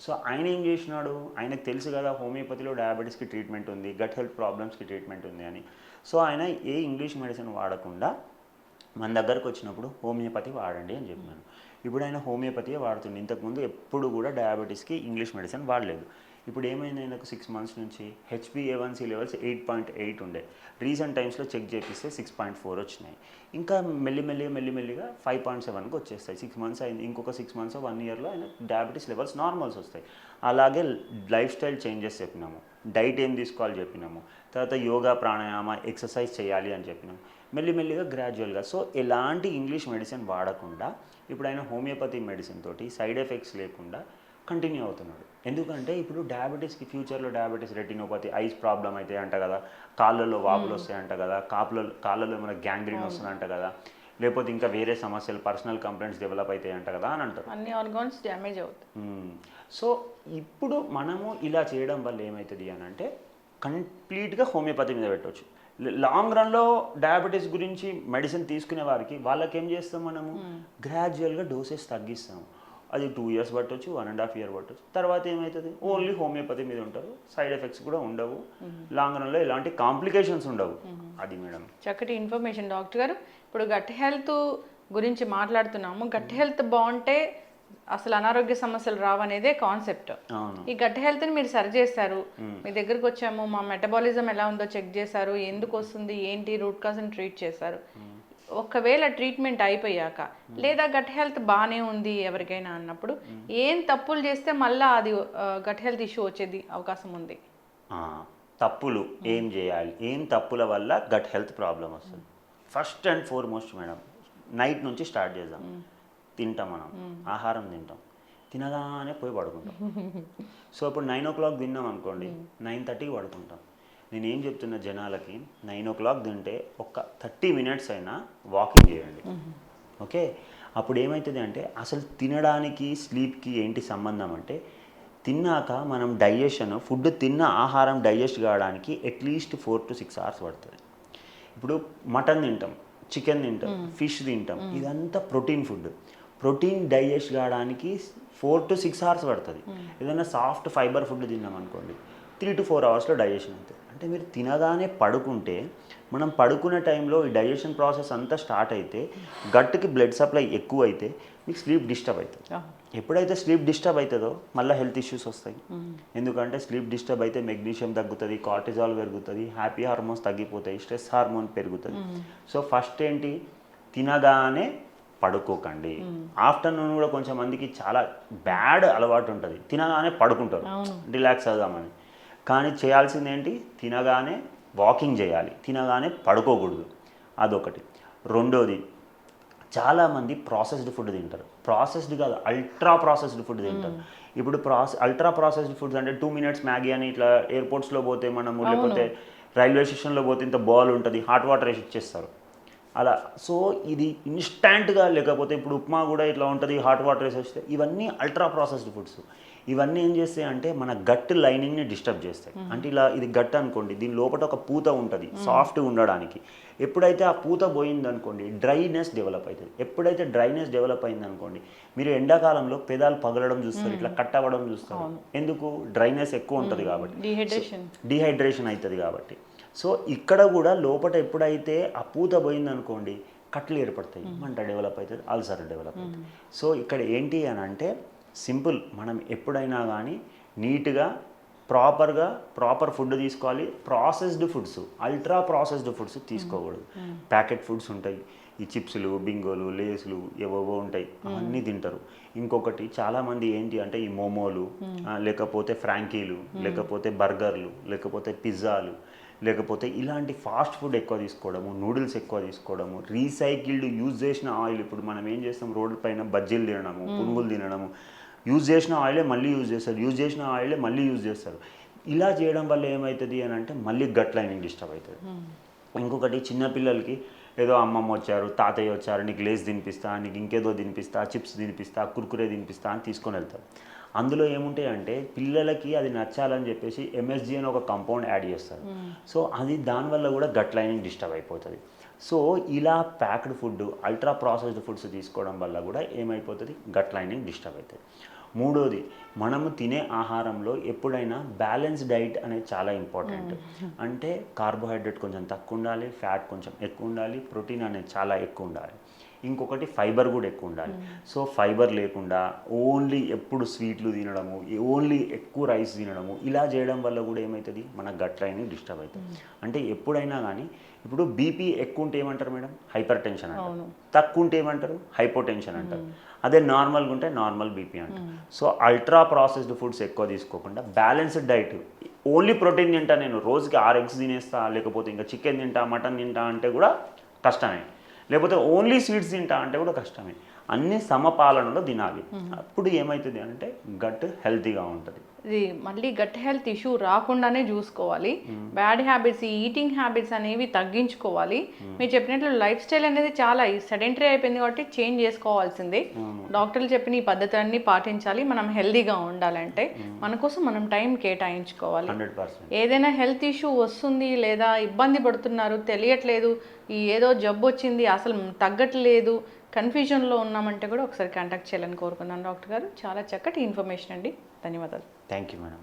సో ఆయన ఏం చేసినాడు, ఆయనకు తెలుసు కదా హోమియోపతిలో డయాబెటీస్కి ట్రీట్మెంట్ ఉంది, గట్ హెల్త్ ప్రాబ్లమ్స్కి ట్రీట్మెంట్ ఉంది అని. సో ఆయన ఏ ఇంగ్లీష్ మెడిసిన్ వాడకుండా మన దగ్గరకు వచ్చినప్పుడు హోమియోపతి వాడండి అని చెప్పాను. ఇప్పుడు ఆయన హోమియోపతియే వాడుతుంది. ఇంతకుముందు ఎప్పుడు కూడా డయాబెటీస్కి ఇంగ్లీష్ మెడిసిన్ వాడలేదు. ఇప్పుడు ఏమైంది, ఆయనకు 6 months నుంచి HbA1c లెవెల్స్ 8.8 ఉండే. రీసెంట్ టైమ్స్లో చెక్ చేపిస్తే 6.4 వచ్చినాయి. ఇంకా మెల్లిమెల్లిగా 5.7కి వచ్చేస్తాయి. 6 months అయింది, ఇంకొక 6 months 1 yearలో ఆయన డయాబెటీస్ లెవెల్స్ నార్మల్స్ వస్తాయి. అలాగే లైఫ్ స్టైల్ చేంజెస్ చెప్పినాము, డైట్ ఏం తీసుకోవాలి చెప్పినాము, తర్వాత యోగా ప్రాణాయామ ఎక్సర్సైజ్ చేయాలి అని చెప్పినాము. మెల్లిమెల్లిగా గ్రాడ్యువల్గా. సో ఎలాంటి ఇంగ్లీష్ మెడిసిన్ వాడకుండా ఇప్పుడు ఆయన హోమియోపతి మెడిసిన్ తోటి సైడ్ ఎఫెక్ట్స్ లేకుండా కంటిన్యూ అవుతున్నాడు. ఎందుకంటే ఇప్పుడు డయాబెటీస్కి ఫ్యూచర్లో డయాబెటీస్, రెటినోపతి, ఐస్ ప్రాబ్లం అయితే అంట కదా, కాళ్ళల్లో వాపులు వస్తాయంట కదా, కాళ్ళలో ఏమైనా గ్యాంగ్రీన్ వస్తుందంట కదా, లేకపోతే ఇంకా వేరే సమస్యలు పర్సనల్ కంప్లైంట్స్ డెవలప్ అవుతాయి అంట కదా అని అంటారు. అన్ని ఆర్గాన్స్ డ్యామేజ్ అవుతాయి. సో ఇప్పుడు మనము ఇలా చేయడం వల్ల ఏమవుతుంది అని అంటే కంప్లీట్గా హోమియోపతి మీద పెట్టవచ్చు. లాంగ్ రన్లో డయాబెటీస్ గురించి మెడిసిన్ తీసుకునే వారికి వాళ్ళకి ఏం చేస్తాం, మనము గ్రాడ్యువల్గా డోసెస్ తగ్గిస్తాము. అది 2 years పట్టవచ్చు, 1.5 year పట్టవచ్చు. తర్వాత ఏమవుతుంది, ఓన్లీ హోమియోపతి మీద ఉంటారు, సైడ్ ఎఫెక్ట్స్ కూడా ఉండవు, లాంగ్ రన్లో ఎలాంటి కాంప్లికేషన్స్ ఉండవు. అది మేడం చక్కటి ఇన్ఫర్మేషన్ డాక్టర్ గారు. ఇప్పుడు గట్ హెల్త్ గురించి మాట్లాడుతున్నాము. గట్ హెల్త్ బాగుంటే అసలు అనారోగ్య సమస్యలు రావనేదే కాన్సెప్ట్. ఈ గట్ హెల్త్ని మీరు సరి చేస్తారు, మీ దగ్గరకు వచ్చాము, మా మెటబాలిజం ఎలా ఉందో చెక్ చేశారు, ఎందుకు వస్తుంది ఏంటి రూట్ కాజ్ని ట్రీట్ చేశారు. ఒకవేళ ట్రీట్మెంట్ అయిపోయాక లేదా గట్ హెల్త్ బాగానే ఉంది ఎవరికైనా అన్నప్పుడు ఏం తప్పులు చేస్తే మళ్ళీ అది గట్ హెల్త్ ఇష్యూ వచ్చేది అవకాశం ఉంది? ఆ, తప్పులు ఏం చేయాలి, ఏం తప్పుల వల్ల గట్ హెల్త్ ప్రాబ్లం వస్తుంది? First and foremost madam, night నుంచి స్టార్ట్ చేద్దాం. తింటాం మనం, ఆహారం తింటాం, తినగానే పోయి పడుకుంటాం. సో ఇప్పుడు 9 o'clock తిన్నాం అనుకోండి, 9:30కి పడుకుంటాం. నేను ఏం చెప్తున్నా జనాలకి, 9 o'clock తింటే ఒక 30 minutes అయినా వాకింగ్ చేయండి. ఓకే, అప్పుడు ఏమవుతుంది అంటే అసలు తినడానికి స్లీప్కి ఏంటి సంబంధం అంటే, తిన్నాక మనం ఫుడ్ తిన్న ఆహారం డైజెస్ట్ కావడానికి అట్లీస్ట్ 4 to 6 hours పడుతుంది. ఇప్పుడు మటన్ తింటాం, చికెన్ తింటాం, ఫిష్ తింటాం, ఇదంతా ప్రోటీన్ ఫుడ్. ప్రోటీన్ డైజెస్ట్ కావడానికి 4 to 6 hours పడుతుంది. ఏదైనా సాఫ్ట్ ఫైబర్ ఫుడ్ తిన్నాం అనుకోండి, 3 to 4 hours డైజెషన్ అవుతుంది. అంటే మీరు తినగానే పడుకుంటే, మనం పడుకునే టైంలో ఈ డైజెషన్ ప్రాసెస్ అంతా స్టార్ట్ అయితే గట్కి బ్లడ్ సప్లై ఎక్కువ అయితే మీకు స్లీప్ డిస్టర్బ్ అవుతుంది. ఎప్పుడైతే స్లీప్ డిస్టర్బ్ అవుతుందో మళ్ళీ హెల్త్ ఇష్యూస్ వస్తాయి. ఎందుకంటే స్లీప్ డిస్టర్బ్ అయితే మెగ్నీషియం తగ్గుతుంది, కార్టిజాల్ పెరుగుతుంది, హ్యాపీ హార్మోన్స్ తగ్గిపోతాయి, స్ట్రెస్ హార్మోన్ పెరుగుతుంది. సో ఫస్ట్ ఏంటి, తినగానే పడుకోకండి. ఆఫ్టర్నూన్ కూడా కొంచెం మందికి చాలా బ్యాడ్ అలవాటు ఉంటుంది, తినగానే పడుకుంటారు రిలాక్స్ అవుదామని. కానీ చేయాల్సింది ఏంటి, తినగానే వాకింగ్ చేయాలి, తినగానే పడుకోకూడదు. అదొకటి. రెండోది, చాలామంది ప్రాసెస్డ్ ఫుడ్ తింటారు. ప్రాసెస్డ్ కాదు, అల్ట్రా ప్రాసెస్డ్ ఫుడ్ తింటారు. ఇప్పుడు అల్ట్రా ప్రాసెస్డ్ ఫుడ్స్ అంటే 2 minutes మ్యాగీ అని, ఇట్లా ఎయిర్పోర్ట్స్లో పోతే మనము, లేకపోతే రైల్వే స్టేషన్లో పోతే ఇంత బాల్ ఉంటుంది, హాట్ వాటర్ వేసి ఇచ్చేస్తారు అలా. సో ఇది ఇన్స్టాంట్గా, లేకపోతే ఇప్పుడు ఉప్మా కూడా ఇట్లా ఉంటుంది, హాట్ వాటర్ వేసి వస్తే, ఇవన్నీ అల్ట్రా ప్రాసెస్డ్ ఫుడ్స్. ఇవన్నీ ఏం చేస్తాయి అంటే మన గట్ లైనింగ్ని డిస్టర్బ్ చేస్తాయి. అంటే ఇలా ఇది గట్ అనుకోండి, దీని లోపల ఒక పూత ఉంటుంది సాఫ్ట్గా ఉండడానికి. ఎప్పుడైతే ఆ పూత పోయిందనుకోండి డ్రైనెస్ డెవలప్ అవుతుంది. ఎప్పుడైతే డ్రైనెస్ డెవలప్ అయిందనుకోండి, మీరు ఎండాకాలంలో పెదాలు పగలడం చూస్తారు, ఇట్లా కట్ అవ్వడం చూస్తారు. ఎందుకు? డ్రైనెస్ ఎక్కువ ఉంటుంది కాబట్టి, డీహైడ్రేషన్ అవుతుంది కాబట్టి. సో ఇక్కడ కూడా లోపల ఎప్పుడైతే ఆ పూత పోయిందనుకోండి కట్లు ఏర్పడతాయి, మంట డెవలప్ అవుతుంది, అల్సర్ డెవలప్ అవుతుంది. సో ఇక్కడ ఏంటి అని అంటే సింపుల్, మనం ఎప్పుడైనా కానీ నీట్గా ప్రాపర్ ఫుడ్ తీసుకోవాలి. Processed foods, ultra processed foods తీసుకోకూడదు. ప్యాకెట్ ఫుడ్స్ ఉంటాయి, ఈ చిప్స్లు, బింగోలు, లేసులు ఏవోవో ఉంటాయి, అవన్నీ తింటారు. ఇంకొకటి చాలామంది ఏంటి అంటే ఈ మోమోలు, లేకపోతే ఫ్రాంకీలు, లేకపోతే బర్గర్లు, లేకపోతే పిజ్జాలు, లేకపోతే ఇలాంటి ఫాస్ట్ ఫుడ్ ఎక్కువ తీసుకోవడము, నూడిల్స్ ఎక్కువ తీసుకోవడము, రీసైకిల్డ్ యూజ్ చేసిన ఆయిల్. ఇప్పుడు మనం ఏం చేస్తాం, రోడ్డు పైన బజ్జీలు తినడము, పునుగులు తినడము, యూజ్ చేసిన ఆయిలే మళ్ళీ యూజ్ చేస్తారు, యూజ్ చేసిన ఆయిలే మళ్ళీ యూజ్ చేస్తారు. ఇలా చేయడం వల్ల ఏమవుతుంది అని అంటే మళ్ళీ గట్ లైనింగ్ డిస్టర్బ్ అవుతుంది. ఇంకొకటి, చిన్నపిల్లలకి ఏదో అమ్మమ్మ వచ్చారు, తాతయ్య వచ్చారు, నీకు లేస్ తినిపిస్తా, నీకు ఇంకేదో తినిపిస్తా, చిప్స్ తినిపిస్తా, కుర్కురే తినిపిస్తా అని తీసుకొని వెళ్తారు. అందులో ఏముంటాయి అంటే పిల్లలకి అది నచ్చాలని చెప్పేసి MSG అని ఒక కాంపౌండ్ యాడ్ చేస్తారు. సో అది దానివల్ల కూడా గట్ లైనింగ్ డిస్టర్బ్ అయిపోతుంది. సో ఇలా packed food, ultra processed foods తీసుకోవడం వల్ల కూడా ఏమైపోతుంది, గట్ లైనింగ్ డిస్టర్బ్ అవుతుంది. మూడోది, మనము తినే ఆహారంలో ఎప్పుడైనా బ్యాలెన్స్ డైట్ అనేది చాలా ఇంపార్టెంట్. అంటే కార్బోహైడ్రేట్ కొంచెం తక్కువ ఉండాలి, ఫ్యాట్ కొంచెం ఎక్కువ ఉండాలి, ప్రోటీన్ అనేది చాలా ఎక్కువ ఉండాలి. ఇంకొకటి ఫైబర్ కూడా ఎక్కువ ఉండాలి. సో ఫైబర్ లేకుండా ఓన్లీ ఎప్పుడు స్వీట్లు తినడము, ఓన్లీ ఎక్కువ రైస్ తినడము, ఇలా చేయడం వల్ల కూడా ఏమవుతుంది, మన గట్ లైనింగ్ డిస్టర్బ్ అవుతుంది. అంటే ఎప్పుడైనా కానీ, ఇప్పుడు బీపీ ఎక్కువ ఉంటే ఏమంటారు మేడం, హైపర్ టెన్షన్ అంటారు. తక్కువ ఉంటే ఏమంటారు, హైపోటెన్షన్ అంటారు. అదే నార్మల్గా ఉంటే నార్మల్ బీపీ అంటారు. సో అల్ట్రా ప్రాసెస్డ్ ఫుడ్స్ ఎక్కువ తీసుకోకుండా బ్యాలెన్స్డ్ డైట్, ఓన్లీ ప్రోటీన్ తింటా, నేను రోజుకి 6 eggs తినేస్తా, లేకపోతే ఇంకా చికెన్ తింటా, మటన్ తింటా అంటే కూడా కష్టమే. లేకపోతే ఓన్లీ స్వీట్స్ తింటా అంటే కూడా కష్టమే. అన్ని సమపాలనలో తినాలి. అప్పుడు ఏమవుతుంది అంటే గట్ హెల్తీగా ఉంటుంది. ఇది మళ్ళీ గట్ హెల్త్ ఇష్యూ రాకుండానే చూసుకోవాలి. బ్యాడ్ హ్యాబిట్స్, ఈటింగ్ హ్యాబిట్స్ అనేవి తగ్గించుకోవాలి. మీరు చెప్పినట్లు లైఫ్ స్టైల్ అనేది చాలా సెడెంటరీ అయిపోయింది కాబట్టి చేంజ్ చేసుకోవాల్సిందే. డాక్టర్లు చెప్పిన ఈ పద్ధతులన్నీ పాటించాలి. మనం హెల్తీగా ఉండాలంటే మన కోసం మనం టైం కేటాయించుకోవాలి. 100%. ఏదైనా హెల్త్ ఇష్యూ వస్తుంది లేదా ఇబ్బంది పడుతున్నారు, తెలియట్లేదు, ఈ ఏదో జబ్బు వచ్చింది అసలు తగ్గట్లేదు, కన్ఫ్యూజన్లో ఉన్నామంటే కూడా ఒకసారి కాంటాక్ట్ చేయాలని కోరుకున్నాను డాక్టర్ గారు. చాలా చక్కటి ఇన్ఫర్మేషన్ అండి. ధన్యవాదాలు. Thank you madam.